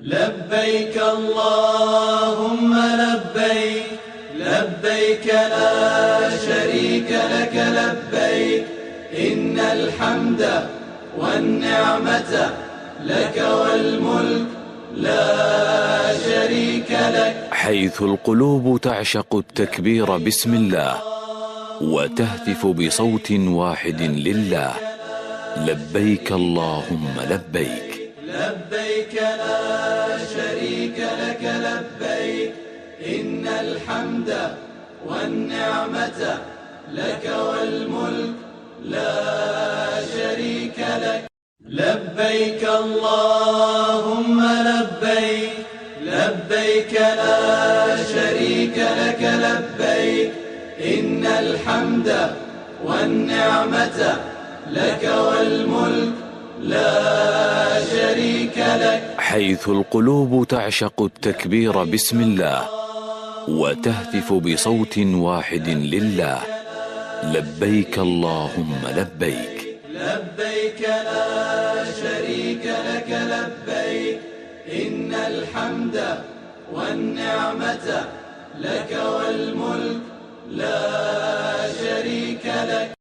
لبيك اللهم لبيك، لبيك لا شريك لك لبيك، إن الحمد والنعمة لك والملك لا شريك لك. حيث القلوب تعشق التكبير بسم الله وتهتف بصوت واحد لله. لبيك اللهم لبيك. لبيك لا شريك لك لبيك، إن الحمد والنعمة لك والملك لا شريك لك. لبيك اللهم لبيك، لبيك لا شريك لك لبيك، إن الحمد والنعمة لك والملك لا شريك لك. حيث القلوب تعشق التكبير بسم الله وتهتف بصوت واحد لله. لبيك اللهم لبيك. لبيك لا شريك لك لبيك، إن الحمد والنعمة لك والملك لا شريك لك.